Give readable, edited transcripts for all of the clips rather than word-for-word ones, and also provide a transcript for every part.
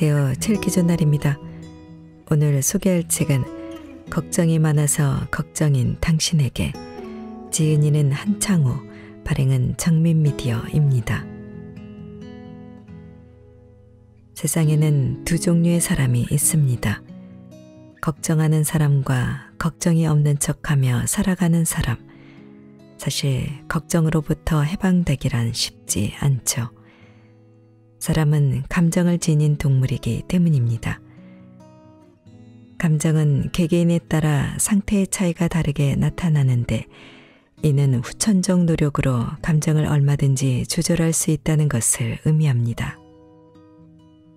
안녕하세요. 칠기조 날입니다. 오늘 소개할 책은 걱정이 많아서 걱정인 당신에게, 지은이는 한창호, 발행은 정민미디어입니다. 세상에는 두 종류의 사람이 있습니다. 걱정하는 사람과 걱정이 없는 척하며 살아가는 사람. 사실 걱정으로부터 해방되기란 쉽지 않죠. 사람은 감정을 지닌 동물이기 때문입니다. 감정은 개개인에 따라 상태의 차이가 다르게 나타나는데, 이는 후천적 노력으로 감정을 얼마든지 조절할 수 있다는 것을 의미합니다.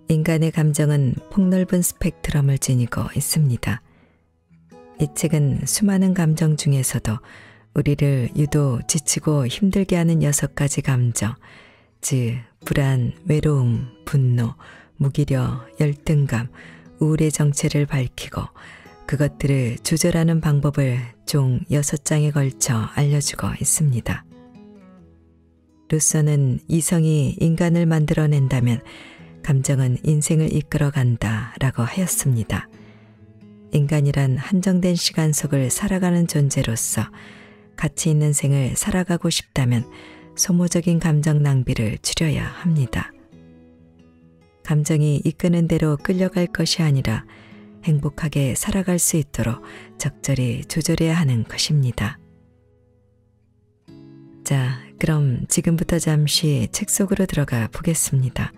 인간의 감정은 폭넓은 스펙트럼을 지니고 있습니다. 이 책은 수많은 감정 중에서도 우리를 유독 지치고 힘들게 하는 6가지 감정, 즉 불안, 외로움, 분노, 무기력, 열등감, 우울의 정체를 밝히고 그것들을 조절하는 방법을 총 6장에 걸쳐 알려주고 있습니다. 루소는 이성이 인간을 만들어낸다면 감정은 인생을 이끌어간다 라고 하였습니다. 인간이란 한정된 시간 속을 살아가는 존재로서 가치 있는 생을 살아가고 싶다면 소모적인 감정 낭비를 줄여야 합니다. 감정이 이끄는 대로 끌려갈 것이 아니라 행복하게 살아갈 수 있도록 적절히 조절해야 하는 것입니다. 자, 그럼 지금부터 잠시 책 속으로 들어가 보겠습니다.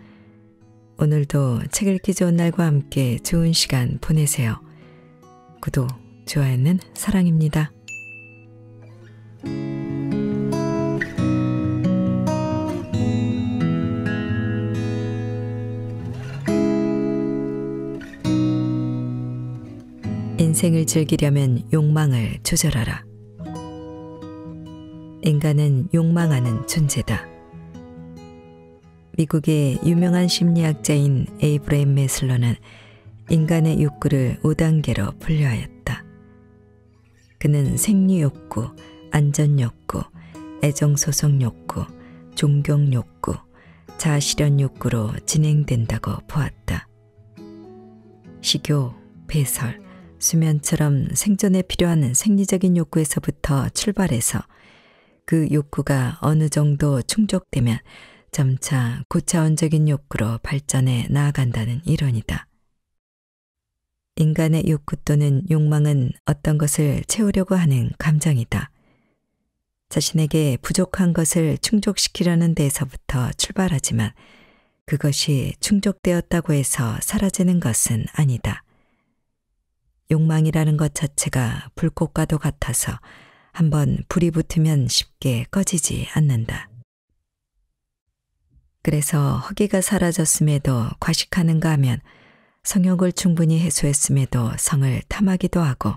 오늘도 책 읽기 좋은 날과 함께 좋은 시간 보내세요. 구독, 좋아요는 사랑입니다. 인생을 즐기려면 욕망을 조절하라. 인간은 욕망하는 존재다. 미국의 유명한 심리학자인 에이브레임 매슬러는 인간의 욕구를 5단계로 분류하였다. 그는 생리욕구, 안전욕구, 애정소속 욕구, 존경 욕구, 자아실현 욕구로 진행된다고 보았다. 식욕, 배설, 수면처럼 생존에 필요한 생리적인 욕구에서부터 출발해서 그 욕구가 어느 정도 충족되면 점차 고차원적인 욕구로 발전해 나아간다는 이론이다. 인간의 욕구 또는 욕망은 어떤 것을 채우려고 하는 감정이다. 자신에게 부족한 것을 충족시키려는 데에서부터 출발하지만 그것이 충족되었다고 해서 사라지는 것은 아니다. 욕망이라는 것 자체가 불꽃과도 같아서 한번 불이 붙으면 쉽게 꺼지지 않는다. 그래서 허기가 사라졌음에도 과식하는가 하면 성욕을 충분히 해소했음에도 성을 탐하기도 하고,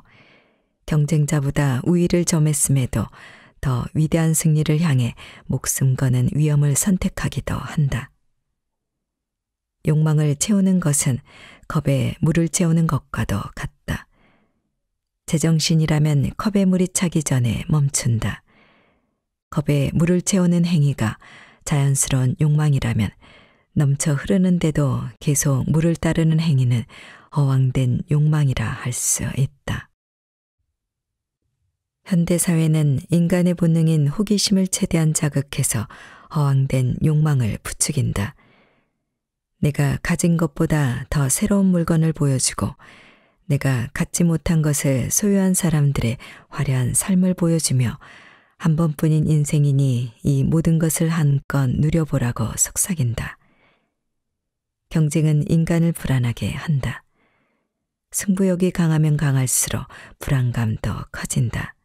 경쟁자보다 우위를 점했음에도 더 위대한 승리를 향해 목숨 거는 위험을 선택하기도 한다. 욕망을 채우는 것은 컵에 물을 채우는 것과도 같다. 제정신이라면 컵에 물이 차기 전에 멈춘다. 컵에 물을 채우는 행위가 자연스러운 욕망이라면 넘쳐 흐르는데도 계속 물을 따르는 행위는 허황된 욕망이라 할 수 있다. 현대사회는 인간의 본능인 호기심을 최대한 자극해서 허황된 욕망을 부추긴다. 내가 가진 것보다 더 새로운 물건을 보여주고 내가 갖지 못한 것을 소유한 사람들의 화려한 삶을 보여주며 한 번뿐인 인생이니 이 모든 것을 한껏 누려보라고 속삭인다. 경쟁은 인간을 불안하게 한다. 승부욕이 강하면 강할수록 불안감도 커진다.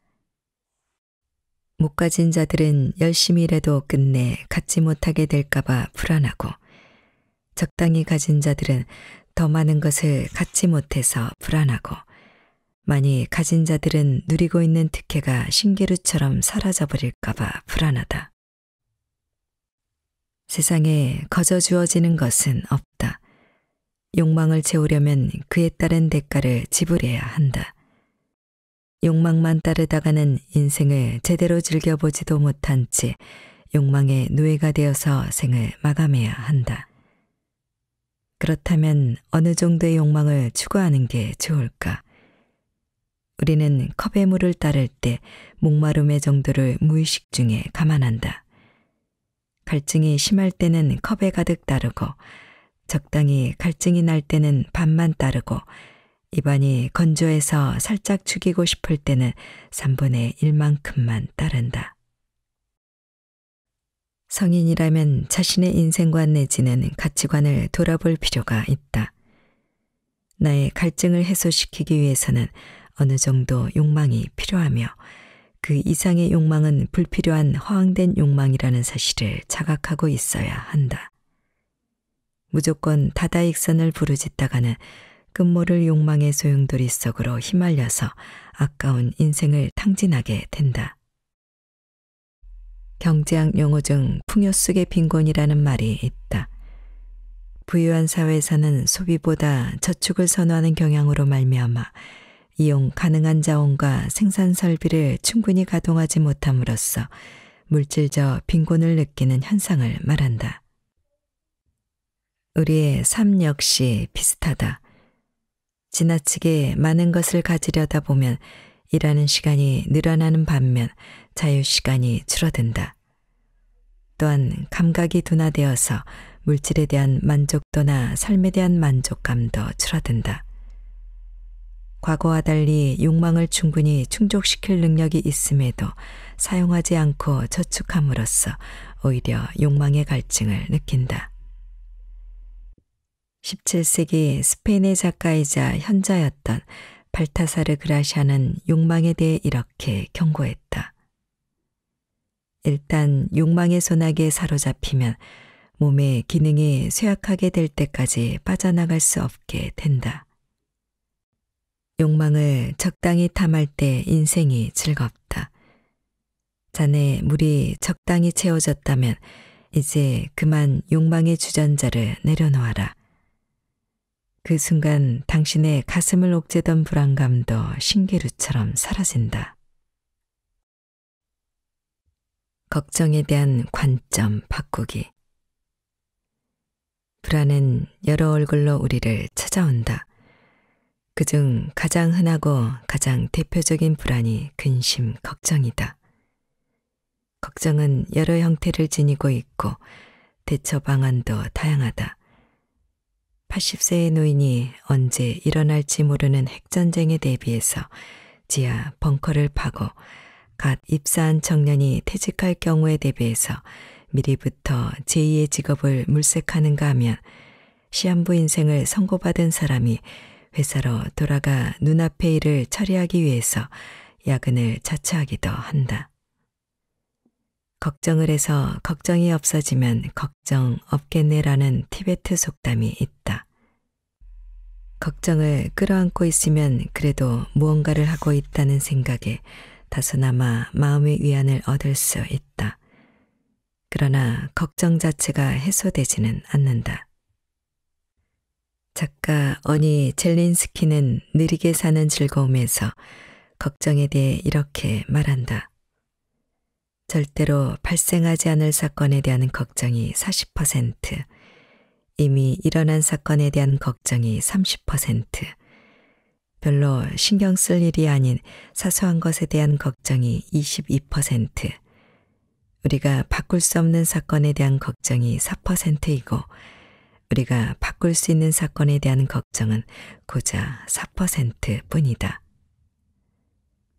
못 가진 자들은 열심히 일해도 끝내 갖지 못하게 될까봐 불안하고, 적당히 가진 자들은 더 많은 것을 갖지 못해서 불안하고, 많이 가진 자들은 누리고 있는 특혜가 신기루처럼 사라져버릴까봐 불안하다. 세상에 거저 주어지는 것은 없다. 욕망을 채우려면 그에 따른 대가를 지불해야 한다. 욕망만 따르다가는 인생을 제대로 즐겨보지도 못한 채 욕망의 노예가 되어서 생을 마감해야 한다. 그렇다면 어느 정도의 욕망을 추구하는 게 좋을까? 우리는 컵에 물을 따를 때 목마름의 정도를 무의식 중에 감안한다. 갈증이 심할 때는 컵에 가득 따르고 적당히 갈증이 날 때는 반만 따르고 입안이 건조해서 살짝 죽이고 싶을 때는 3분의 1만큼만 따른다. 성인이라면 자신의 인생관 내지는 가치관을 돌아볼 필요가 있다. 나의 갈증을 해소시키기 위해서는 어느 정도 욕망이 필요하며 그 이상의 욕망은 불필요한 허황된 욕망이라는 사실을 자각하고 있어야 한다. 무조건 다다익선을 부르짖다가는 끝모를 욕망의 소용돌이 속으로 휘말려서 아까운 인생을 탕진하게 된다. 경제학 용어 중 풍요 속의 빈곤이라는 말이 있다. 부유한 사회에서는 소비보다 저축을 선호하는 경향으로 말미암아 이용 가능한 자원과 생산 설비를 충분히 가동하지 못함으로써 물질적 빈곤을 느끼는 현상을 말한다. 우리의 삶 역시 비슷하다. 지나치게 많은 것을 가지려다 보면 일하는 시간이 늘어나는 반면 자유시간이 줄어든다. 또한 감각이 둔화되어서 물질에 대한 만족도나 삶에 대한 만족감도 줄어든다. 과거와 달리 욕망을 충분히 충족시킬 능력이 있음에도 사용하지 않고 저축함으로써 오히려 욕망의 갈증을 느낀다. 17세기 스페인의 작가이자 현자였던 발타사르 그라시아는 욕망에 대해 이렇게 경고했다. 일단 욕망의 소나기에 사로잡히면 몸의 기능이 쇠약하게 될 때까지 빠져나갈 수 없게 된다. 욕망을 적당히 탐할 때 인생이 즐겁다. 잔에 물이 적당히 채워졌다면 이제 그만 욕망의 주전자를 내려놓아라. 그 순간 당신의 가슴을 옥죄던 불안감도 신기루처럼 사라진다. 걱정에 대한 관점 바꾸기. 불안은 여러 얼굴로 우리를 찾아온다. 그중 가장 흔하고 가장 대표적인 불안이 근심, 걱정이다. 걱정은 여러 형태를 지니고 있고 대처 방안도 다양하다. 80세의 노인이 언제 일어날지 모르는 핵전쟁에 대비해서 지하 벙커를 파고 갓 입사한 청년이 퇴직할 경우에 대비해서 미리부터 제2의 직업을 물색하는가 하면 시한부 인생을 선고받은 사람이 회사로 돌아가 눈앞의 일을 처리하기 위해서 야근을 자처하기도 한다. 걱정을 해서 걱정이 없어지면 걱정 없겠네라는 티베트 속담이 있다. 걱정을 끌어안고 있으면 그래도 무언가를 하고 있다는 생각에 다소나마 마음의 위안을 얻을 수 있다. 그러나 걱정 자체가 해소되지는 않는다. 작가 어니 젤린스키는 느리게 사는 즐거움에서 걱정에 대해 이렇게 말한다. 절대로 발생하지 않을 사건에 대한 걱정이 40%, 이미 일어난 사건에 대한 걱정이 30%, 별로 신경 쓸 일이 아닌 사소한 것에 대한 걱정이 22%, 우리가 바꿀 수 없는 사건에 대한 걱정이 4%이고 우리가 바꿀 수 있는 사건에 대한 걱정은 고작 4%뿐이다.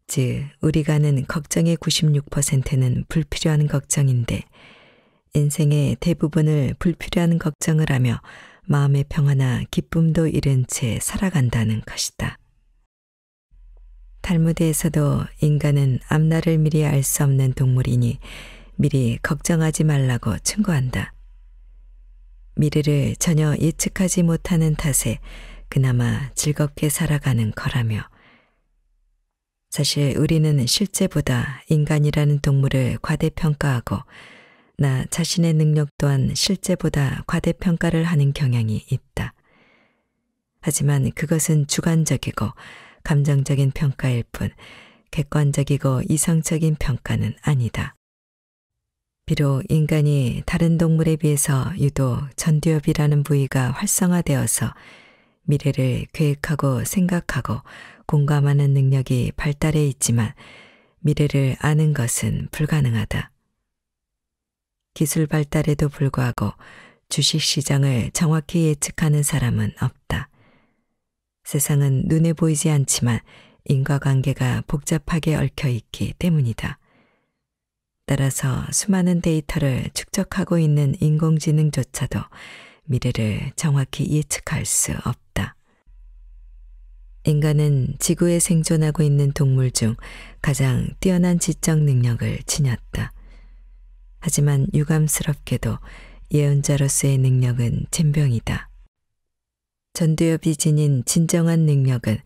즉, 우리가 하는 걱정의 96%는 불필요한 걱정인데 인생의 대부분을 불필요한 걱정을 하며 마음의 평화나 기쁨도 잃은 채 살아간다는 것이다. 탈무드에서도 인간은 앞날을 미리 알 수 없는 동물이니 미리 걱정하지 말라고 충고한다. 미래를 전혀 예측하지 못하는 탓에 그나마 즐겁게 살아가는 거라며 사실 우리는 실제보다 인간이라는 동물을 과대평가하고 나 자신의 능력 또한 실제보다 과대평가를 하는 경향이 있다. 하지만 그것은 주관적이고 감정적인 평가일 뿐 객관적이고 이성적인 평가는 아니다. 비록 인간이 다른 동물에 비해서 유독 전두엽이라는 부위가 활성화되어서 미래를 계획하고 생각하고 공감하는 능력이 발달해 있지만 미래를 아는 것은 불가능하다. 기술 발달에도 불구하고 주식시장을 정확히 예측하는 사람은 없다. 세상은 눈에 보이지 않지만 인과관계가 복잡하게 얽혀 있기 때문이다. 따라서 수많은 데이터를 축적하고 있는 인공지능조차도 미래를 정확히 예측할 수 없다. 인간은 지구에 생존하고 있는 동물 중 가장 뛰어난 지적 능력을 지녔다. 하지만 유감스럽게도 예언자로서의 능력은 젬병이다. 전두엽이 지닌 진정한 능력은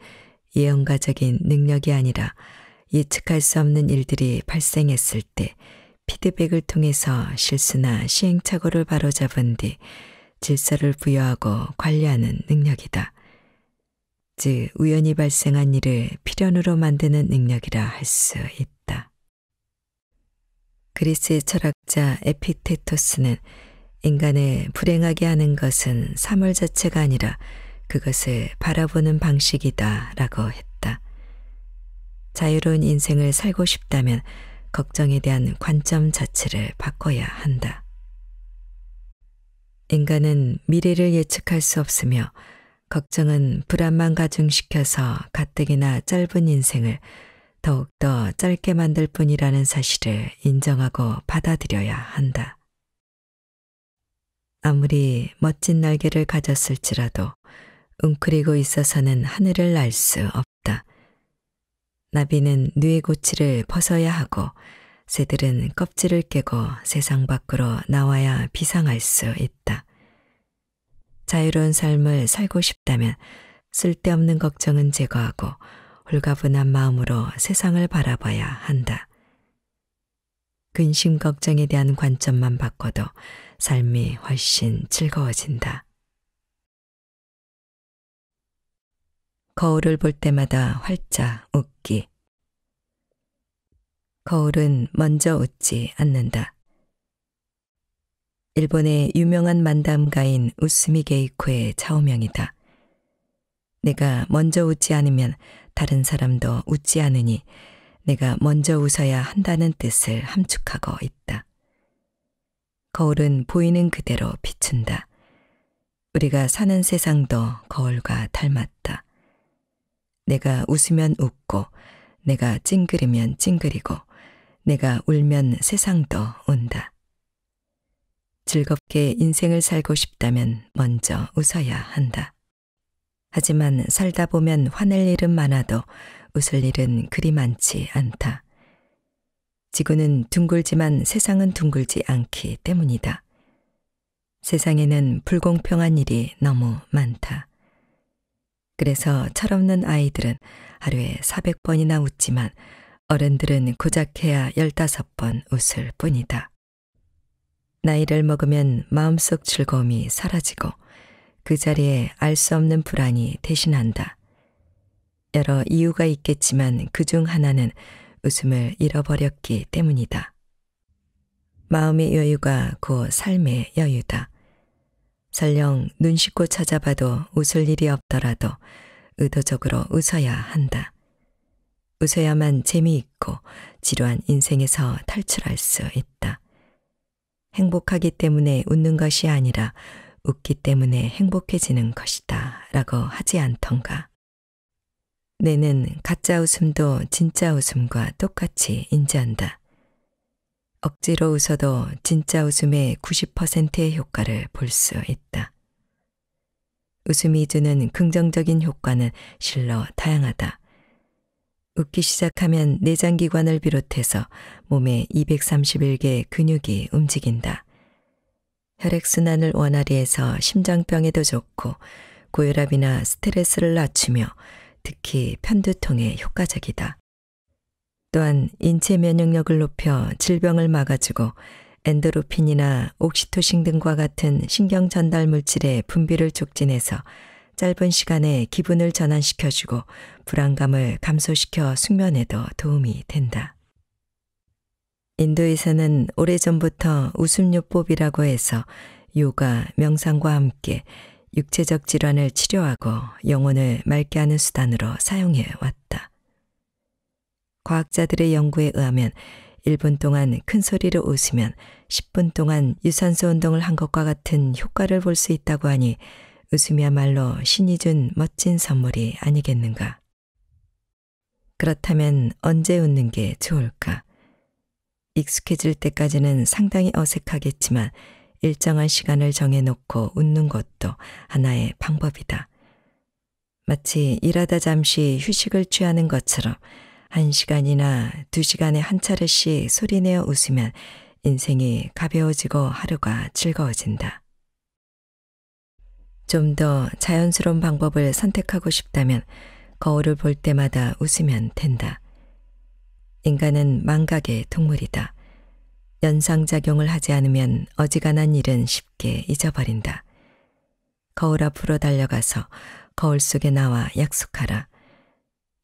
예언가적인 능력이 아니라 예측할 수 없는 일들이 발생했을 때 피드백을 통해서 실수나 시행착오를 바로잡은 뒤 질서를 부여하고 관리하는 능력이다. 즉 우연히 발생한 일을 필연으로 만드는 능력이라 할 수 있다. 그리스의 철학자 에피테토스는 인간을 불행하게 하는 것은 사물 자체가 아니라 그것을 바라보는 방식이다 라고 했다. 자유로운 인생을 살고 싶다면 걱정에 대한 관점 자체를 바꿔야 한다. 인간은 미래를 예측할 수 없으며 걱정은 불안만 가중시켜서 가뜩이나 짧은 인생을 더욱더 짧게 만들 뿐이라는 사실을 인정하고 받아들여야 한다. 아무리 멋진 날개를 가졌을지라도 웅크리고 있어서는 하늘을 날 수 없다. 나비는 뉘에고치를 벗어야 하고 새들은 껍질을 깨고 세상 밖으로 나와야 비상할 수 있다. 자유로운 삶을 살고 싶다면 쓸데없는 걱정은 제거하고 홀가분한 마음으로 세상을 바라봐야 한다. 근심 걱정에 대한 관점만 바꿔도 삶이 훨씬 즐거워진다. 거울을 볼 때마다 활짝 웃기. 거울은 먼저 웃지 않는다. 일본의 유명한 만담가인 우스미 게이코의 좌우명이다. 내가 먼저 웃지 않으면 다른 사람도 웃지 않으니 내가 먼저 웃어야 한다는 뜻을 함축하고 있다. 거울은 보이는 그대로 비춘다. 우리가 사는 세상도 거울과 닮았다. 내가 웃으면 웃고, 내가 찡그리면 찡그리고, 내가 울면 세상도 운다. 즐겁게 인생을 살고 싶다면 먼저 웃어야 한다. 하지만 살다 보면 화낼 일은 많아도 웃을 일은 그리 많지 않다. 지구는 둥글지만 세상은 둥글지 않기 때문이다. 세상에는 불공평한 일이 너무 많다. 그래서 철없는 아이들은 하루에 400번이나 웃지만 어른들은 고작 해야 15번 웃을 뿐이다. 나이를 먹으면 마음속 즐거움이 사라지고 그 자리에 알 수 없는 불안이 대신한다. 여러 이유가 있겠지만 그중 하나는 웃음을 잃어버렸기 때문이다. 마음의 여유가 곧 삶의 여유다. 설령 눈 씻고 찾아봐도 웃을 일이 없더라도 의도적으로 웃어야 한다. 웃어야만 재미있고 지루한 인생에서 탈출할 수 있다. 행복하기 때문에 웃는 것이 아니라 웃기 때문에 행복해지는 것이다 라고 하지 않던가. 뇌는 가짜 웃음도 진짜 웃음과 똑같이 인지한다. 억지로 웃어도 진짜 웃음의 90%의 효과를 볼 수 있다. 웃음이 주는 긍정적인 효과는 실로 다양하다. 웃기 시작하면 내장기관을 비롯해서 몸의 231개의 근육이 움직인다. 혈액순환을 원활히 해서 심장병에도 좋고 고혈압이나 스트레스를 낮추며 특히 편두통에 효과적이다. 또한 인체 면역력을 높여 질병을 막아주고 엔도르핀이나 옥시토신 등과 같은 신경 전달 물질의 분비를 촉진해서 짧은 시간에 기분을 전환시켜주고 불안감을 감소시켜 숙면에도 도움이 된다. 인도에서는 오래전부터 웃음요법이라고 해서 요가, 명상과 함께 육체적 질환을 치료하고 영혼을 맑게 하는 수단으로 사용해 왔다. 과학자들의 연구에 의하면 1분 동안 큰 소리로 웃으면 10분 동안 유산소 운동을 한 것과 같은 효과를 볼 수 있다고 하니 웃음이야말로 신이 준 멋진 선물이 아니겠는가. 그렇다면 언제 웃는 게 좋을까? 익숙해질 때까지는 상당히 어색하겠지만 일정한 시간을 정해놓고 웃는 것도 하나의 방법이다. 마치 일하다 잠시 휴식을 취하는 것처럼 1시간이나 2시간에 한 차례씩 소리내어 웃으면 인생이 가벼워지고 하루가 즐거워진다. 좀 더 자연스러운 방법을 선택하고 싶다면 거울을 볼 때마다 웃으면 된다. 인간은 망각의 동물이다. 연상작용을 하지 않으면 어지간한 일은 쉽게 잊어버린다. 거울 앞으로 달려가서 거울 속에 나와 약속하라.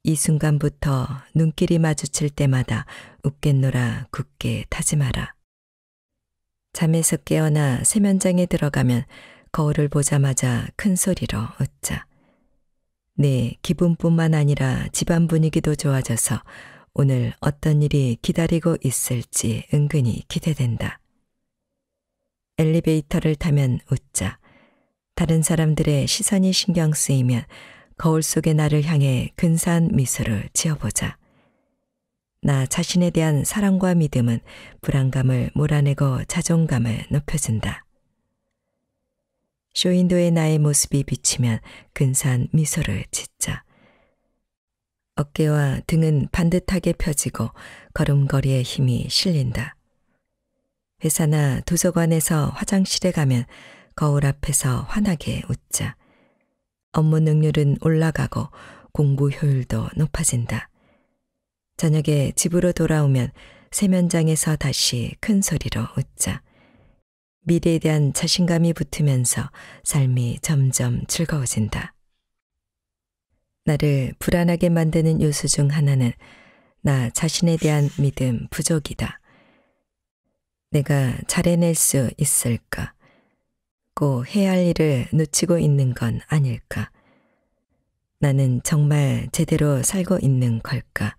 이 순간부터 눈길이 마주칠 때마다 웃겠노라 굳게 다짐하라. 잠에서 깨어나 세면장에 들어가면 거울을 보자마자 큰 소리로 웃자. 내 기분뿐만 아니라 집안 분위기도 좋아져서 오늘 어떤 일이 기다리고 있을지 은근히 기대된다. 엘리베이터를 타면 웃자. 다른 사람들의 시선이 신경 쓰이면 거울 속의 나를 향해 근사한 미소를 지어보자. 나 자신에 대한 사랑과 믿음은 불안감을 몰아내고 자존감을 높여준다. 쇼윈도의 나의 모습이 비치면 근사한 미소를 짓자. 어깨와 등은 반듯하게 펴지고 걸음걸이에 힘이 실린다. 회사나 도서관에서 화장실에 가면 거울 앞에서 환하게 웃자. 업무 능률은 올라가고 공부 효율도 높아진다. 저녁에 집으로 돌아오면 세면장에서 다시 큰 소리로 웃자. 미래에 대한 자신감이 붙으면서 삶이 점점 즐거워진다. 나를 불안하게 만드는 요소 중 하나는 나 자신에 대한 믿음 부족이다. 내가 잘해낼 수 있을까? 꼭 해야 할 일을 놓치고 있는 건 아닐까? 나는 정말 제대로 살고 있는 걸까?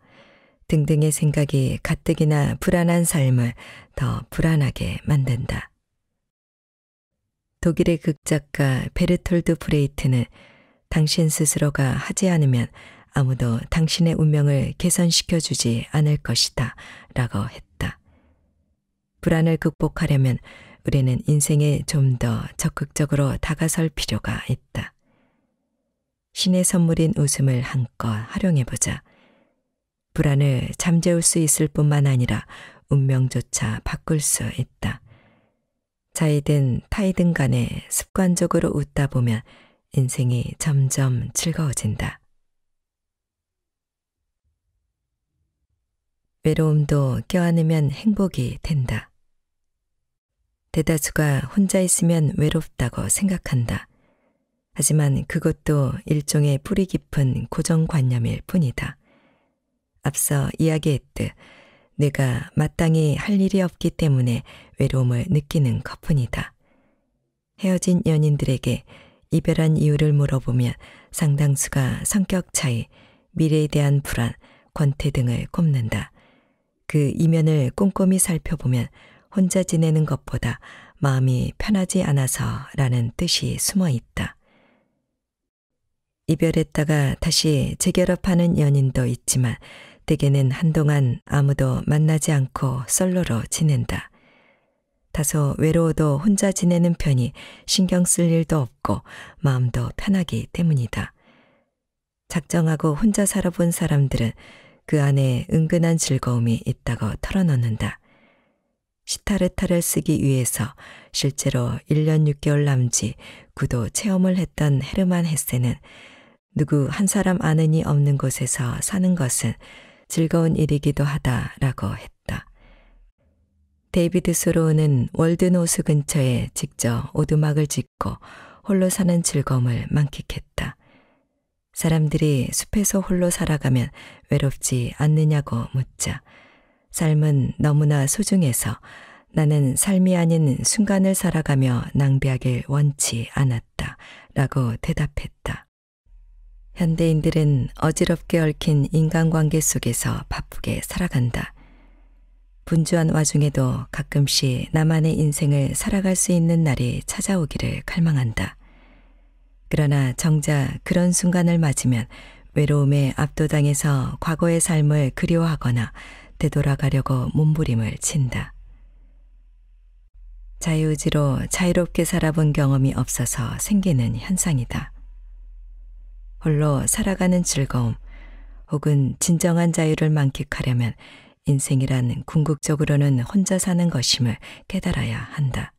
등등의 생각이 가뜩이나 불안한 삶을 더 불안하게 만든다. 독일의 극작가 베르톨드 브레이트는 당신 스스로가 하지 않으면 아무도 당신의 운명을 개선시켜주지 않을 것이다 라고 했다. 불안을 극복하려면 우리는 인생에 좀 더 적극적으로 다가설 필요가 있다. 신의 선물인 웃음을 한껏 활용해보자. 불안을 잠재울 수 있을 뿐만 아니라 운명조차 바꿀 수 있다. 자이든 타이든 간에 습관적으로 웃다 보면 인생이 점점 즐거워진다. 외로움도 껴안으면 행복이 된다. 대다수가 혼자 있으면 외롭다고 생각한다. 하지만 그것도 일종의 뿌리 깊은 고정관념일 뿐이다. 앞서 이야기했듯 내가 마땅히 할 일이 없기 때문에 외로움을 느끼는 것뿐이다. 헤어진 연인들에게 이별한 이유를 물어보면 상당수가 성격 차이, 미래에 대한 불안, 권태 등을 꼽는다. 그 이면을 꼼꼼히 살펴보면 혼자 지내는 것보다 마음이 편하지 않아서라는 뜻이 숨어 있다. 이별했다가 다시 재결합하는 연인도 있지만 대개는 한동안 아무도 만나지 않고 솔로로 지낸다. 다소 외로워도 혼자 지내는 편이 신경 쓸 일도 없고 마음도 편하기 때문이다. 작정하고 혼자 살아본 사람들은 그 안에 은근한 즐거움이 있다고 털어놓는다. 시타르타를 쓰기 위해서 실제로 1년 6개월 남짓 구도 체험을 했던 헤르만 헤세는 누구 한 사람 아는 이 없는 곳에서 사는 것은 즐거운 일이기도 하다라고 했다. 데이비드 소로우는 월드노스 근처에 직접 오두막을 짓고 홀로 사는 즐거움을 만끽했다. 사람들이 숲에서 홀로 살아가면 외롭지 않느냐고 묻자 삶은 너무나 소중해서 나는 삶이 아닌 순간을 살아가며 낭비하길 원치 않았다. 라고 대답했다. 현대인들은 어지럽게 얽힌 인간관계 속에서 바쁘게 살아간다. 분주한 와중에도 가끔씩 나만의 인생을 살아갈 수 있는 날이 찾아오기를 갈망한다. 그러나 정작 그런 순간을 맞으면 외로움에 압도당해서 과거의 삶을 그리워하거나 되돌아가려고 몸부림을 친다. 자유의지로 자유롭게 살아본 경험이 없어서 생기는 현상이다. 홀로 살아가는 즐거움 혹은 진정한 자유를 만끽하려면 인생이란 궁극적으로는 혼자 사는 것임을 깨달아야 한다.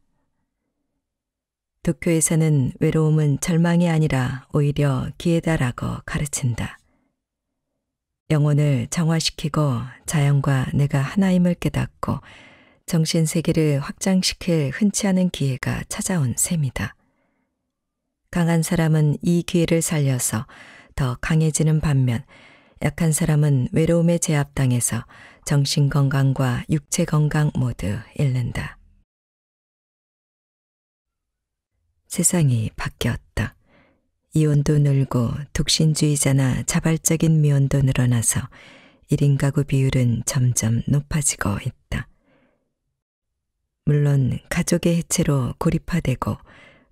도쿄에서는 외로움은 절망이 아니라 오히려 기회다라고 가르친다. 영혼을 정화시키고 자연과 내가 하나임을 깨닫고 정신세계를 확장시킬 흔치 않은 기회가 찾아온 셈이다. 강한 사람은 이 기회를 살려서 더 강해지는 반면 약한 사람은 외로움에 제압당해서 정신건강과 육체건강 모두 잃는다. 세상이 바뀌었다. 이혼도 늘고 독신주의자나 자발적인 미혼도 늘어나서 1인 가구 비율은 점점 높아지고 있다. 물론 가족의 해체로 고립화되고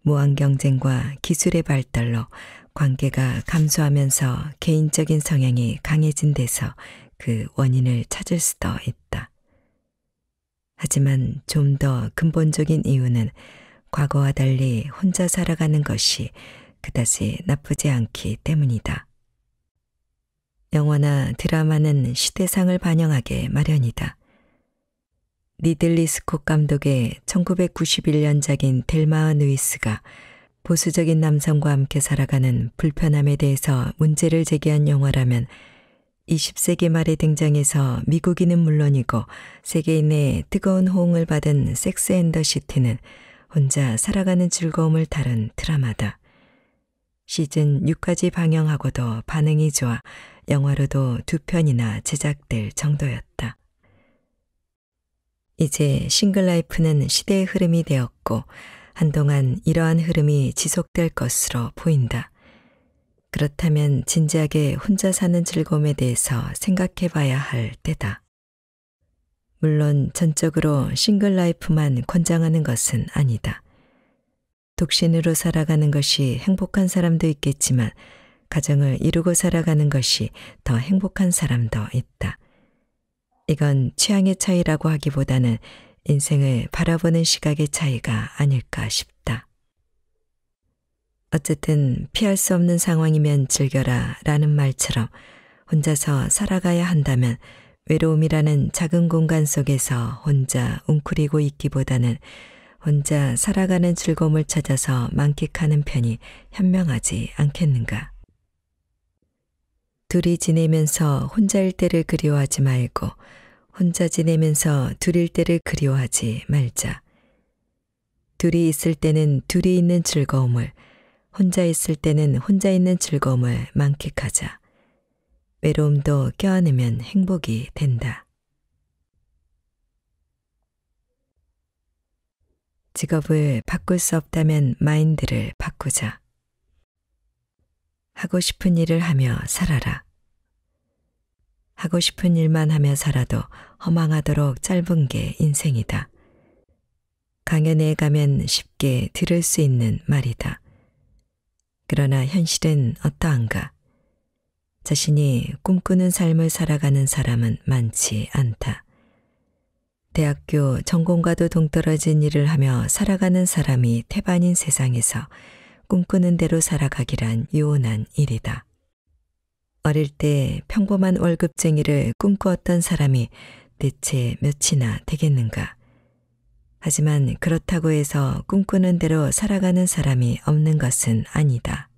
무한 경쟁과 기술의 발달로 관계가 감소하면서 개인적인 성향이 강해진 데서 그 원인을 찾을 수도 있다. 하지만 좀 더 근본적인 이유는 과거와 달리 혼자 살아가는 것이 그다지 나쁘지 않기 때문이다. 영화나 드라마는 시대상을 반영하게 마련이다. 리들리 스콧 감독의 1991년작인 델마와 누이스가 보수적인 남성과 함께 살아가는 불편함에 대해서 문제를 제기한 영화라면 20세기 말에 등장해서 미국인은 물론이고 세계인의 뜨거운 호응을 받은 섹스 앤 더 시티는 혼자 살아가는 즐거움을 다룬 드라마다. 시즌 6까지 방영하고도 반응이 좋아 영화로도 2편이나 제작될 정도였다. 이제 싱글라이프는 시대의 흐름이 되었고 한동안 이러한 흐름이 지속될 것으로 보인다. 그렇다면 진지하게 혼자 사는 즐거움에 대해서 생각해 봐야 할 때다. 물론 전적으로 싱글라이프만 권장하는 것은 아니다. 독신으로 살아가는 것이 행복한 사람도 있겠지만 가정을 이루고 살아가는 것이 더 행복한 사람도 있다. 이건 취향의 차이라고 하기보다는 인생을 바라보는 시각의 차이가 아닐까 싶다. 어쨌든 피할 수 없는 상황이면 즐겨라 라는 말처럼 혼자서 살아가야 한다면 외로움이라는 작은 공간 속에서 혼자 웅크리고 있기보다는 혼자 살아가는 즐거움을 찾아서 만끽하는 편이 현명하지 않겠는가. 둘이 지내면서 혼자일 때를 그리워하지 말고 혼자 지내면서 둘일 때를 그리워하지 말자. 둘이 있을 때는 둘이 있는 즐거움을, 혼자 있을 때는 혼자 있는 즐거움을 만끽하자. 외로움도 껴안으면 행복이 된다. 직업을 바꿀 수 없다면 마인드를 바꾸자. 하고 싶은 일을 하며 살아라. 하고 싶은 일만 하며 살아도 허망하도록 짧은 게 인생이다. 강연에 가면 쉽게 들을 수 있는 말이다. 그러나 현실은 어떠한가? 자신이 꿈꾸는 삶을 살아가는 사람은 많지 않다. 대학교 전공과도 동떨어진 일을 하며 살아가는 사람이 태반인 세상에서 꿈꾸는 대로 살아가기란 요원한 일이다. 어릴 때 평범한 월급쟁이를 꿈꾸었던 사람이 대체 몇이나 되겠는가? 하지만 그렇다고 해서 꿈꾸는 대로 살아가는 사람이 없는 것은 아니다.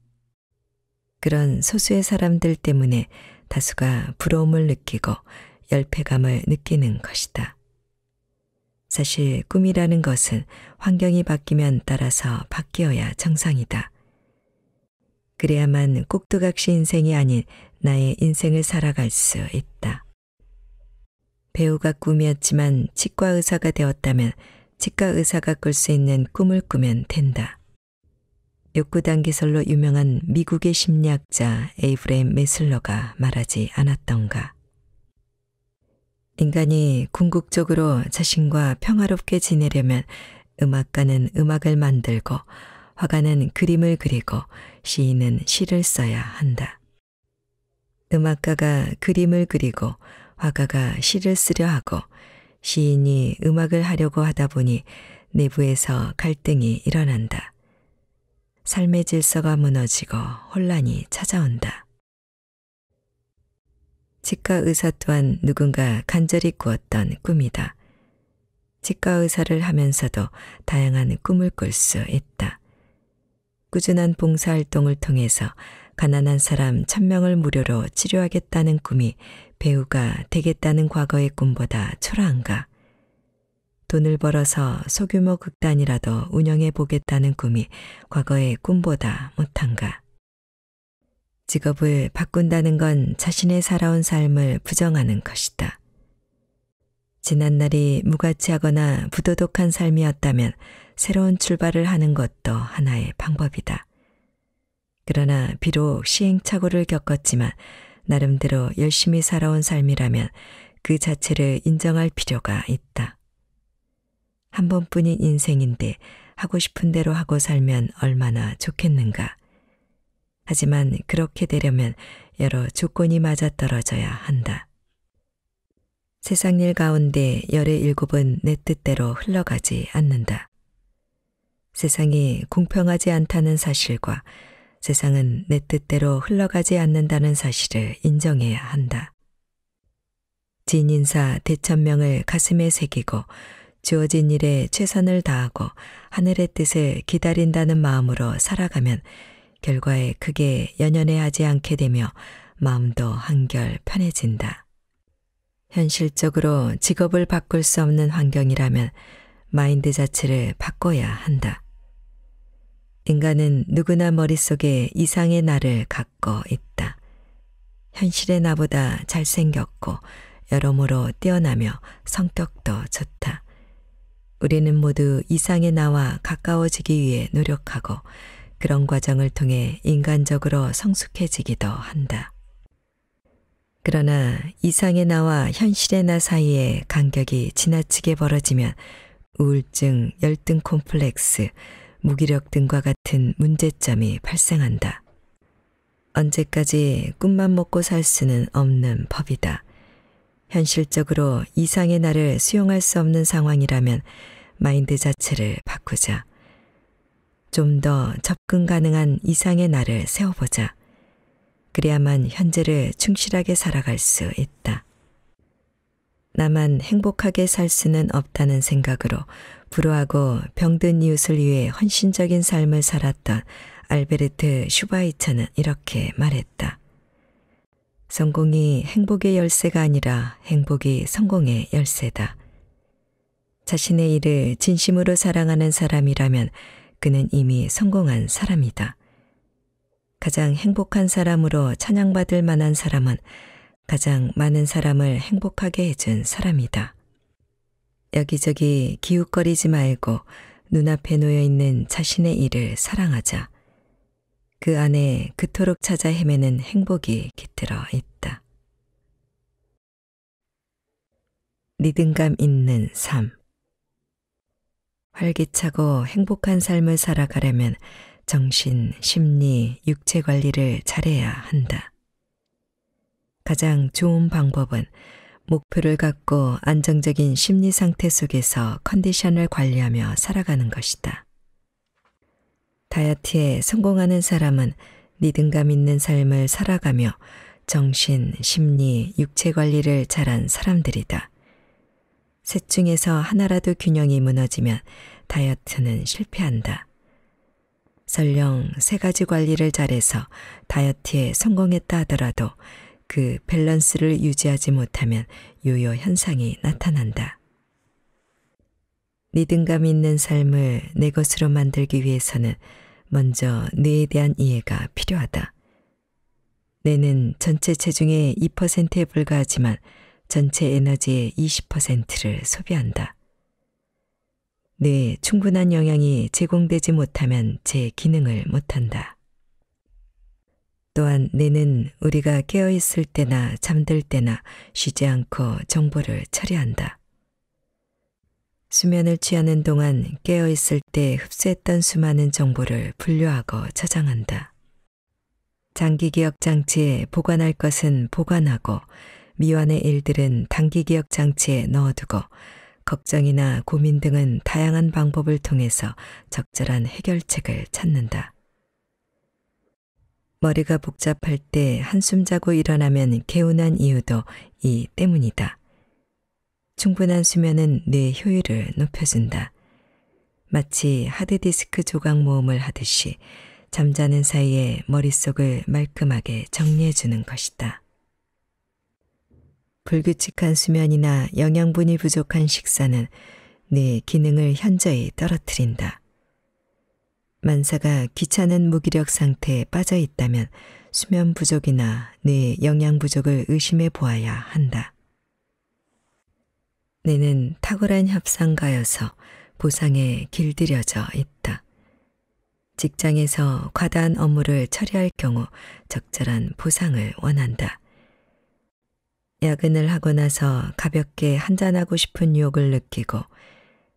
그런 소수의 사람들 때문에 다수가 부러움을 느끼고 열패감을 느끼는 것이다. 사실 꿈이라는 것은 환경이 바뀌면 따라서 바뀌어야 정상이다. 그래야만 꼭두각시 인생이 아닌 나의 인생을 살아갈 수 있다. 배우가 꿈이었지만 치과 의사가 되었다면 치과 의사가 꿀 수 있는 꿈을 꾸면 된다. 욕구단기설로 유명한 미국의 심리학자 에이브레임 메슬러가 말하지 않았던가. 인간이 궁극적으로 자신과 평화롭게 지내려면 음악가는 음악을 만들고 화가는 그림을 그리고 시인은 시를 써야 한다. 음악가가 그림을 그리고 화가가 시를 쓰려 하고 시인이 음악을 하려고 하다 보니 내부에서 갈등이 일어난다. 삶의 질서가 무너지고 혼란이 찾아온다. 치과 의사 또한 누군가 간절히 꾸었던 꿈이다. 치과 의사를 하면서도 다양한 꿈을 꿀 수 있다. 꾸준한 봉사활동을 통해서 가난한 사람 1000명을 무료로 치료하겠다는 꿈이 배우가 되겠다는 과거의 꿈보다 초라한가? 돈을 벌어서 소규모 극단이라도 운영해 보겠다는 꿈이 과거의 꿈보다 못한가? 직업을 바꾼다는 건 자신의 살아온 삶을 부정하는 것이다. 지난날이 무가치하거나 부도덕한 삶이었다면 새로운 출발을 하는 것도 하나의 방법이다. 그러나 비록 시행착오를 겪었지만 나름대로 열심히 살아온 삶이라면 그 자체를 인정할 필요가 있다. 한 번뿐인 인생인데 하고 싶은 대로 하고 살면 얼마나 좋겠는가. 하지만 그렇게 되려면 여러 조건이 맞아떨어져야 한다. 세상 일 가운데 열의 7은 내 뜻대로 흘러가지 않는다. 세상이 공평하지 않다는 사실과 세상은 내 뜻대로 흘러가지 않는다는 사실을 인정해야 한다. 진인사 대천명을 가슴에 새기고 주어진 일에 최선을 다하고 하늘의 뜻을 기다린다는 마음으로 살아가면 결과에 크게 연연해하지 않게 되며 마음도 한결 편해진다. 현실적으로 직업을 바꿀 수 없는 환경이라면 마인드 자체를 바꿔야 한다. 인간은 누구나 머릿속에 이상의 나를 갖고 있다. 현실의 나보다 잘생겼고 여러모로 뛰어나며 성격도 좋다. 우리는 모두 이상의 나와 가까워지기 위해 노력하고 그런 과정을 통해 인간적으로 성숙해지기도 한다. 그러나 이상의 나와 현실의 나 사이에 간격이 지나치게 벌어지면 우울증, 열등 콤플렉스, 무기력 등과 같은 문제점이 발생한다. 언제까지 꿈만 먹고 살 수는 없는 법이다. 현실적으로 이상의 나를 수용할 수 없는 상황이라면 마인드 자체를 바꾸자. 좀 더 접근 가능한 이상의 나를 세워보자. 그래야만 현재를 충실하게 살아갈 수 있다. 나만 행복하게 살 수는 없다는 생각으로 불우하고 병든 이웃을 위해 헌신적인 삶을 살았던 알베르트 슈바이처는 이렇게 말했다. 성공이 행복의 열쇠가 아니라 행복이 성공의 열쇠다. 자신의 일을 진심으로 사랑하는 사람이라면 그는 이미 성공한 사람이다. 가장 행복한 사람으로 찬양받을 만한 사람은 가장 많은 사람을 행복하게 해준 사람이다. 여기저기 기웃거리지 말고 눈앞에 놓여있는 자신의 일을 사랑하자. 그 안에 그토록 찾아 헤매는 행복이 깃들어 있다. 리듬감 있는 삶. 활기차고 행복한 삶을 살아가려면 정신, 심리, 육체 관리를 잘해야 한다. 가장 좋은 방법은 목표를 갖고 안정적인 심리 상태 속에서 컨디션을 관리하며 살아가는 것이다. 다이어트에 성공하는 사람은 리듬감 있는 삶을 살아가며 정신, 심리, 육체 관리를 잘한 사람들이다. 셋 중에서 하나라도 균형이 무너지면 다이어트는 실패한다. 설령 3가지 관리를 잘해서 다이어트에 성공했다 하더라도 그 밸런스를 유지하지 못하면 요요 현상이 나타난다. 리듬감 있는 삶을 내 것으로 만들기 위해서는 먼저 뇌에 대한 이해가 필요하다. 뇌는 전체 체중의 2%에 불과하지만 전체 에너지의 20%를 소비한다. 뇌에 충분한 영양이 제공되지 못하면 제 기능을 못한다. 또한 뇌는 우리가 깨어있을 때나 잠들 때나 쉬지 않고 정보를 처리한다. 수면을 취하는 동안 깨어있을 때 흡수했던 수많은 정보를 분류하고 저장한다. 장기 기억 장치에 보관할 것은 보관하고 미완의 일들은 단기 기억 장치에 넣어두고 걱정이나 고민 등은 다양한 방법을 통해서 적절한 해결책을 찾는다. 머리가 복잡할 때 한숨 자고 일어나면 개운한 이유도 이 때문이다. 충분한 수면은 뇌 효율을 높여준다. 마치 하드디스크 조각 모음을 하듯이 잠자는 사이에 머릿속을 말끔하게 정리해주는 것이다. 불규칙한 수면이나 영양분이 부족한 식사는 뇌 기능을 현저히 떨어뜨린다. 만사가 귀찮은 무기력 상태에 빠져 있다면 수면 부족이나 뇌 영양 부족을 의심해 보아야 한다. 뇌는 탁월한 협상가여서 보상에 길들여져 있다. 직장에서 과다한 업무를 처리할 경우 적절한 보상을 원한다. 야근을 하고 나서 가볍게 한잔하고 싶은 유혹을 느끼고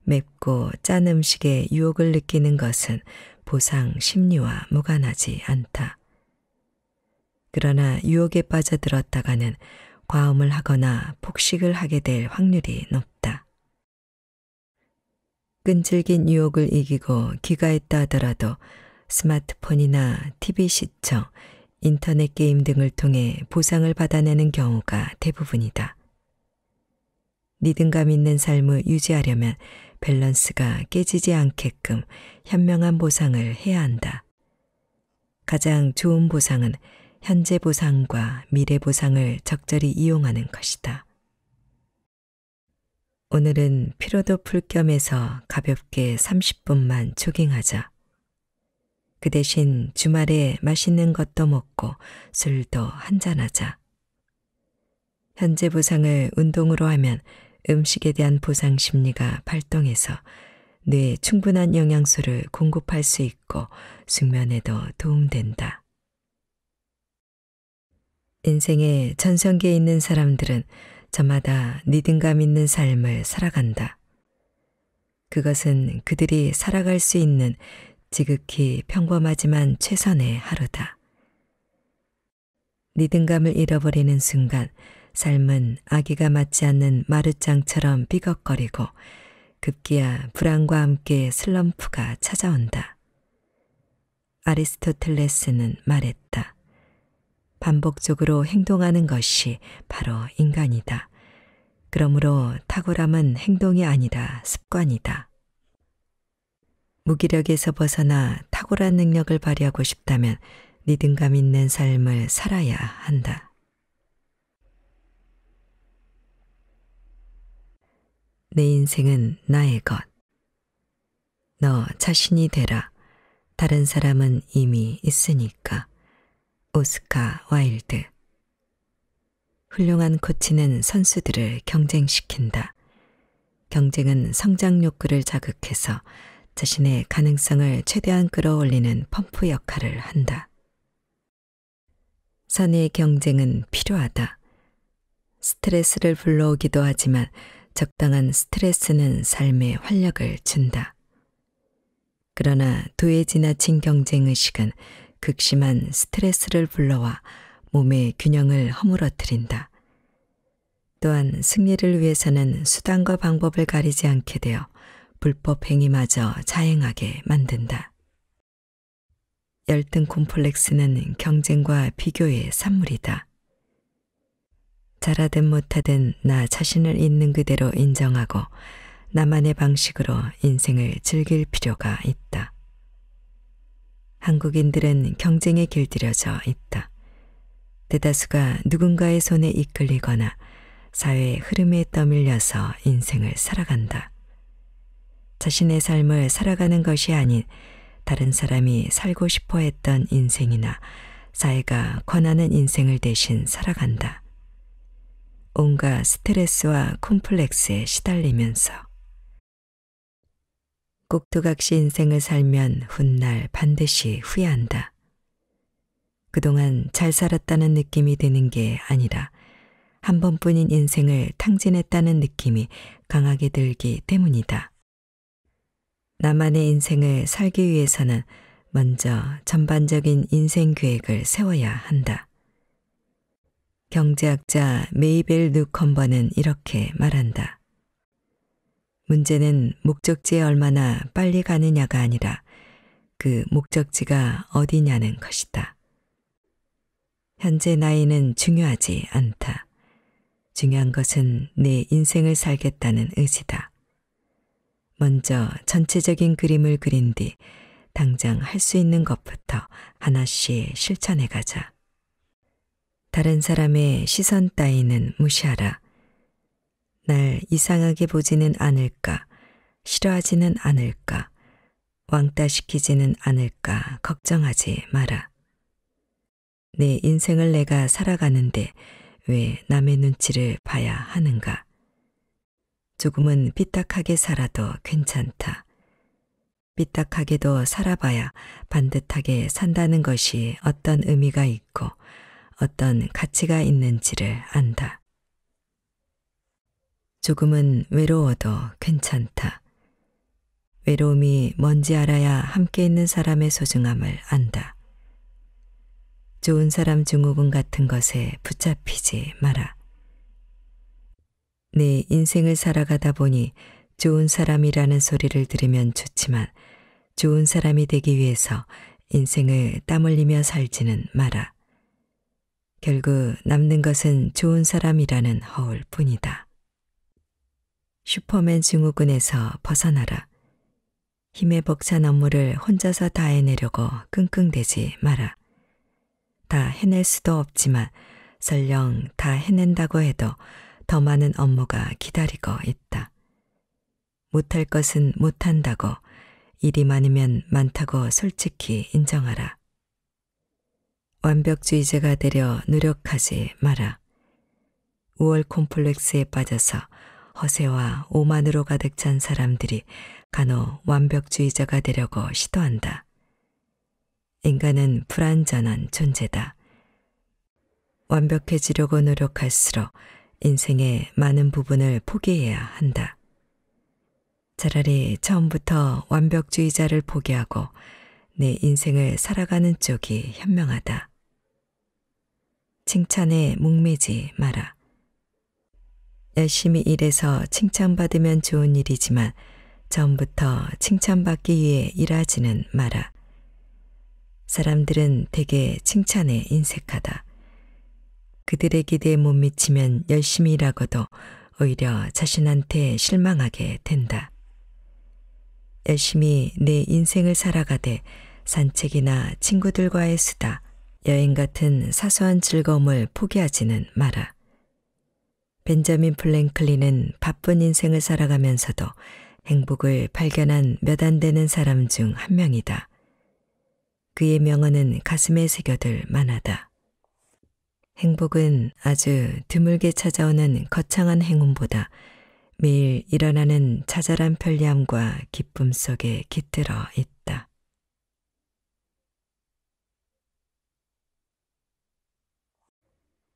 맵고 짠 음식에 유혹을 느끼는 것은 보상 심리와 무관하지 않다. 그러나 유혹에 빠져들었다가는 과음을 하거나 폭식을 하게 될 확률이 높다. 끈질긴 유혹을 이기고 귀가했다 하더라도 스마트폰이나 TV 시청, 인터넷 게임 등을 통해 보상을 받아내는 경우가 대부분이다. 리듬감 있는 삶을 유지하려면 밸런스가 깨지지 않게끔 현명한 보상을 해야 한다. 가장 좋은 보상은 현재 보상과 미래 보상을 적절히 이용하는 것이다. 오늘은 피로도 풀 겸해서 가볍게 30분만 조깅하자. 그 대신 주말에 맛있는 것도 먹고 술도 한잔하자. 현재 보상을 운동으로 하면 음식에 대한 보상 심리가 발동해서 뇌에 충분한 영양소를 공급할 수 있고 숙면에도 도움된다. 인생의 전성기에 있는 사람들은 저마다 리듬감 있는 삶을 살아간다. 그것은 그들이 살아갈 수 있는 지극히 평범하지만 최선의 하루다. 리듬감을 잃어버리는 순간 삶은 아기가 맞지 않는 마루짱처럼 삐걱거리고 급기야 불안과 함께 슬럼프가 찾아온다. 아리스토텔레스는 말했다. 반복적으로 행동하는 것이 바로 인간이다. 그러므로 탁월함은 행동이 아니라 습관이다. 무기력에서 벗어나 탁월한 능력을 발휘하고 싶다면 리듬감 있는 삶을 살아야 한다. 내 인생은 나의 것. 너 자신이 되라. 다른 사람은 이미 있으니까. 오스카 와일드. 훌륭한 코치는 선수들을 경쟁시킨다. 경쟁은 성장 욕구를 자극해서 자신의 가능성을 최대한 끌어올리는 펌프 역할을 한다. 선의 경쟁은 필요하다. 스트레스를 불러오기도 하지만 적당한 스트레스는 삶에 활력을 준다. 그러나 도에 지나친 경쟁의식은 극심한 스트레스를 불러와 몸의 균형을 허물어뜨린다. 또한 승리를 위해서는 수단과 방법을 가리지 않게 되어 불법 행위마저 자행하게 만든다. 열등 콤플렉스는 경쟁과 비교의 산물이다. 잘하든 못하든 나 자신을 있는 그대로 인정하고 나만의 방식으로 인생을 즐길 필요가 있다. 한국인들은 경쟁에 길들여져 있다. 대다수가 누군가의 손에 이끌리거나 사회의 흐름에 떠밀려서 인생을 살아간다. 자신의 삶을 살아가는 것이 아닌 다른 사람이 살고 싶어 했던 인생이나 사회가 권하는 인생을 대신 살아간다. 온갖 스트레스와 콤플렉스에 시달리면서 꼭두각시 인생을 살면 훗날 반드시 후회한다. 그동안 잘 살았다는 느낌이 드는 게 아니라 한 번뿐인 인생을 탕진했다는 느낌이 강하게 들기 때문이다. 나만의 인생을 살기 위해서는 먼저 전반적인 인생 계획을 세워야 한다. 경제학자 메이벨 누컨버는 이렇게 말한다. 문제는 목적지에 얼마나 빨리 가느냐가 아니라 그 목적지가 어디냐는 것이다. 현재 나이는 중요하지 않다. 중요한 것은 내 인생을 살겠다는 의지다. 먼저 전체적인 그림을 그린 뒤 당장 할 수 있는 것부터 하나씩 실천해 가자. 다른 사람의 시선 따위는 무시하라. 날 이상하게 보지는 않을까, 싫어하지는 않을까, 왕따시키지는 않을까 걱정하지 마라. 내 인생을 내가 살아가는데 왜 남의 눈치를 봐야 하는가? 조금은 삐딱하게 살아도 괜찮다. 삐딱하게도 살아봐야 반듯하게 산다는 것이 어떤 의미가 있고 어떤 가치가 있는지를 안다. 조금은 외로워도 괜찮다. 외로움이 뭔지 알아야 함께 있는 사람의 소중함을 안다. 좋은 사람 증후군 같은 것에 붙잡히지 마라. 내 인생을 살아가다 보니 좋은 사람이라는 소리를 들으면 좋지만 좋은 사람이 되기 위해서 인생을 땀 흘리며 살지는 마라. 결국 남는 것은 좋은 사람이라는 허울 뿐이다. 슈퍼맨 증후군에서 벗어나라. 힘에 벅찬 업무를 혼자서 다 해내려고 끙끙대지 마라. 다 해낼 수도 없지만 설령 다 해낸다고 해도 더 많은 업무가 기다리고 있다. 못할 것은 못한다고, 일이 많으면 많다고 솔직히 인정하라. 완벽주의자가 되려 노력하지 마라. 우월 콤플렉스에 빠져서 허세와 오만으로 가득 찬 사람들이 간혹 완벽주의자가 되려고 시도한다. 인간은 불완전한 존재다. 완벽해지려고 노력할수록 인생의 많은 부분을 포기해야 한다. 차라리 처음부터 완벽주의자를 포기하고 내 인생을 살아가는 쪽이 현명하다. 칭찬에 목매지 마라. 열심히 일해서 칭찬받으면 좋은 일이지만 처음부터 칭찬받기 위해 일하지는 마라. 사람들은 대개 칭찬에 인색하다. 그들의 기대에 못 미치면 열심히 일하고도 오히려 자신한테 실망하게 된다. 열심히 내 인생을 살아가되 산책이나 친구들과의 수다, 여행 같은 사소한 즐거움을 포기하지는 마라. 벤자민 플랭클린은 바쁜 인생을 살아가면서도 행복을 발견한 몇 안 되는 사람 중 한 명이다. 그의 명언은 가슴에 새겨둘 만하다. 행복은 아주 드물게 찾아오는 거창한 행운보다 매일 일어나는 자잘한 편리함과 기쁨 속에 깃들어 있다.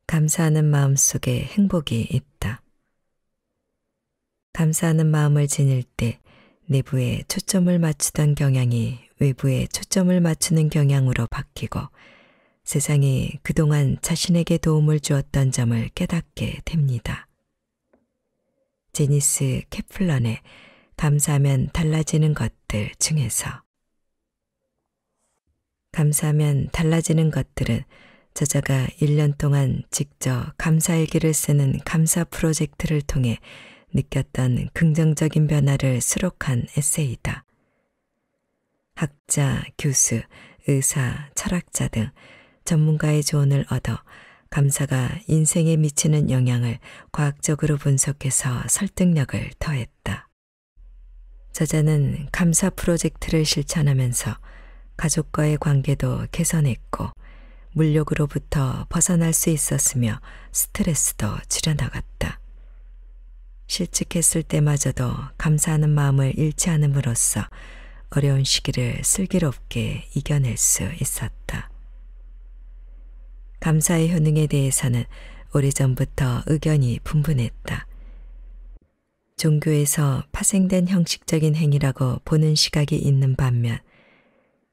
감사하는 마음 속에 행복이 있다. 감사하는 마음을 지닐 때 내부에 초점을 맞추던 경향이 외부에 초점을 맞추는 경향으로 바뀌고 세상이 그동안 자신에게 도움을 주었던 점을 깨닫게 됩니다. 제니스 캐플런의 감사하면 달라지는 것들 중에서 감사하면 달라지는 것들은 저자가 1년 동안 직접 감사일기를 쓰는 감사 프로젝트를 통해 느꼈던 긍정적인 변화를 수록한 에세이다. 학자, 교수, 의사, 철학자 등 전문가의 조언을 얻어 감사가 인생에 미치는 영향을 과학적으로 분석해서 설득력을 더했다. 저자는 감사 프로젝트를 실천하면서 가족과의 관계도 개선했고 물욕으로부터 벗어날 수 있었으며 스트레스도 줄여나갔다. 실직했을 때마저도 감사하는 마음을 잃지 않음으로써 어려운 시기를 슬기롭게 이겨낼 수 있었다. 감사의 효능에 대해서는 오래전부터 의견이 분분했다. 종교에서 파생된 형식적인 행위라고 보는 시각이 있는 반면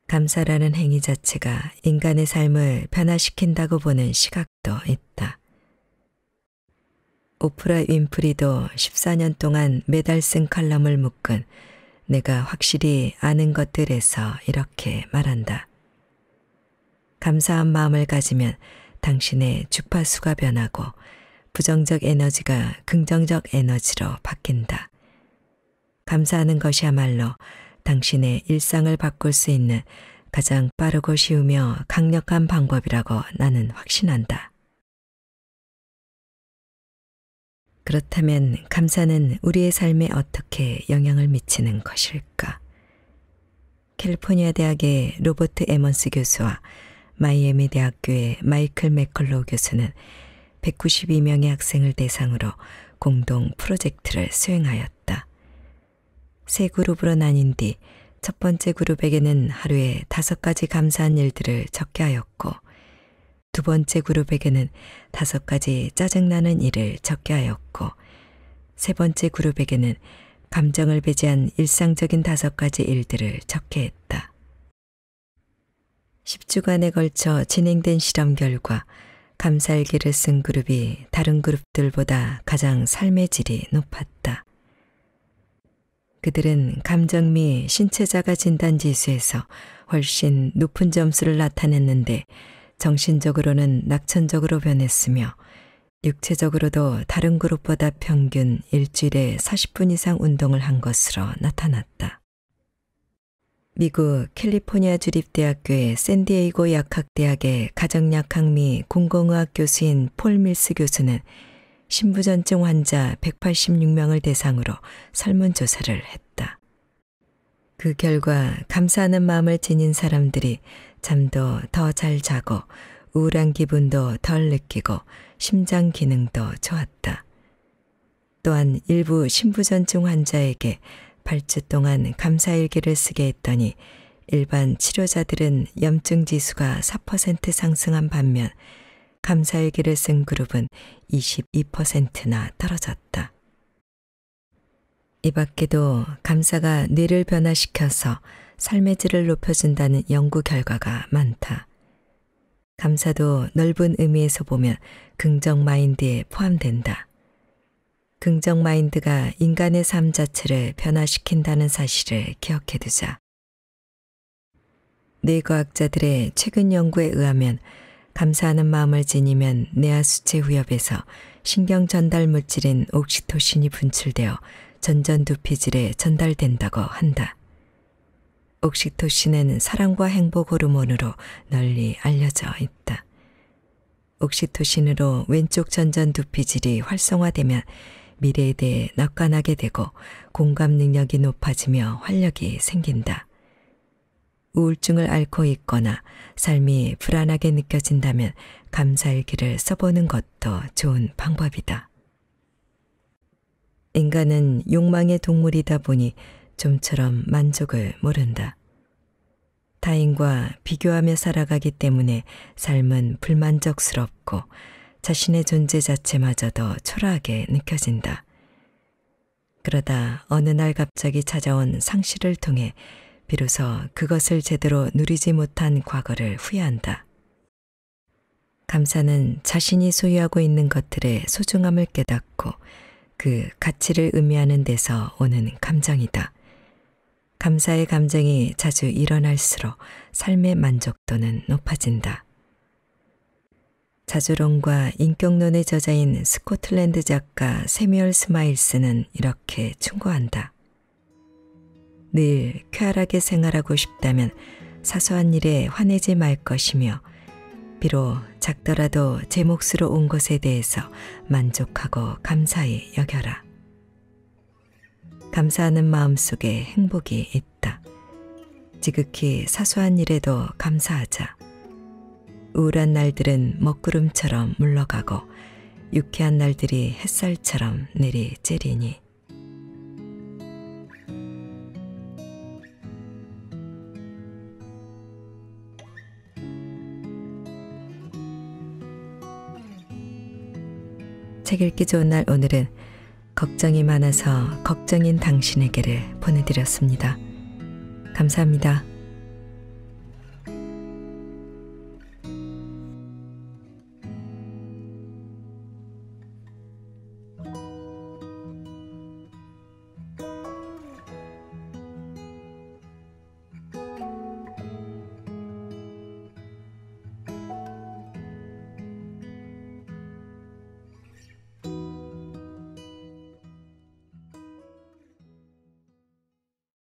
감사라는 행위 자체가 인간의 삶을 변화시킨다고 보는 시각도 있다. 오프라 윈프리도 14년 동안 매달 쓴 칼럼을 묶은 내가 확실히 아는 것들에서 이렇게 말한다. 감사한 마음을 가지면 당신의 주파수가 변하고 부정적 에너지가 긍정적 에너지로 바뀐다. 감사하는 것이야말로 당신의 일상을 바꿀 수 있는 가장 빠르고 쉬우며 강력한 방법이라고 나는 확신한다. 그렇다면 감사는 우리의 삶에 어떻게 영향을 미치는 것일까? 캘리포니아 대학의 로버트 에먼스 교수와 마이애미 대학교의 마이클 맥컬로우 교수는 192명의 학생을 대상으로 공동 프로젝트를 수행하였다. 세 그룹으로 나뉜 뒤 첫 번째 그룹에게는 하루에 5가지 감사한 일들을 적게 하였고 두 번째 그룹에게는 5가지 짜증나는 일을 적게 하였고 세 번째 그룹에게는 감정을 배제한 일상적인 5가지 일들을 적게 했다. 10주간에 걸쳐 진행된 실험 결과 감사일기를 쓴 그룹이 다른 그룹들보다 가장 삶의 질이 높았다. 그들은 감정 및 신체자가 진단지수에서 훨씬 높은 점수를 나타냈는데 정신적으로는 낙천적으로 변했으며 육체적으로도 다른 그룹보다 평균 일주일에 40분 이상 운동을 한 것으로 나타났다. 미국 캘리포니아 주립대학교의 샌디에이고 약학대학의 가정약학 및 공공의학 교수인 폴 밀스 교수는 신부전증 환자 186명을 대상으로 설문조사를 했다. 그 결과 감사하는 마음을 지닌 사람들이 잠도 더 잘 자고 우울한 기분도 덜 느끼고 심장 기능도 좋았다. 또한 일부 신부전증 환자에게 8주 동안 감사일기를 쓰게 했더니 일반 치료자들은 염증 지수가 4% 상승한 반면 감사일기를 쓴 그룹은 22%나 떨어졌다. 이 밖에도 감사가 뇌를 변화시켜서 삶의 질을 높여준다는 연구 결과가 많다. 감사도 넓은 의미에서 보면 긍정 마인드에 포함된다. 긍정 마인드가 인간의 삶 자체를 변화시킨다는 사실을 기억해두자. 뇌과학자들의 최근 연구에 의하면 감사하는 마음을 지니면 뇌하수체 후엽에서 신경 전달 물질인 옥시토신이 분출되어 전전두피질에 전달된다고 한다. 옥시토신은 사랑과 행복 호르몬으로 널리 알려져 있다. 옥시토신으로 왼쪽 전전두피질이 활성화되면 미래에 대해 낙관하게 되고 공감 능력이 높아지며 활력이 생긴다. 우울증을 앓고 있거나 삶이 불안하게 느껴진다면 감사일기를 써보는 것도 좋은 방법이다. 인간은 욕망의 동물이다 보니 좀처럼 만족을 모른다. 타인과 비교하며 살아가기 때문에 삶은 불만족스럽고 자신의 존재 자체마저도 초라하게 느껴진다. 그러다 어느 날 갑자기 찾아온 상실을 통해 비로소 그것을 제대로 누리지 못한 과거를 후회한다. 감사는 자신이 소유하고 있는 것들의 소중함을 깨닫고 그 가치를 의미하는 데서 오는 감정이다. 감사의 감정이 자주 일어날수록 삶의 만족도는 높아진다. 자조론과 인격론의 저자인 스코틀랜드 작가 세뮤얼 스마일스는 이렇게 충고한다. 늘 쾌활하게 생활하고 싶다면 사소한 일에 화내지 말 것이며 비록 작더라도 제 몫으로 온 것에 대해서 만족하고 감사히 여겨라. 감사하는 마음 속에 행복이 있다. 지극히 사소한 일에도 감사하자. 우울한 날들은 먹구름처럼 물러가고 유쾌한 날들이 햇살처럼 내리쬐리니 책 읽기 좋은 날 오늘은 걱정이 많아서 걱정인 당신에게를 보내드렸습니다. 감사합니다.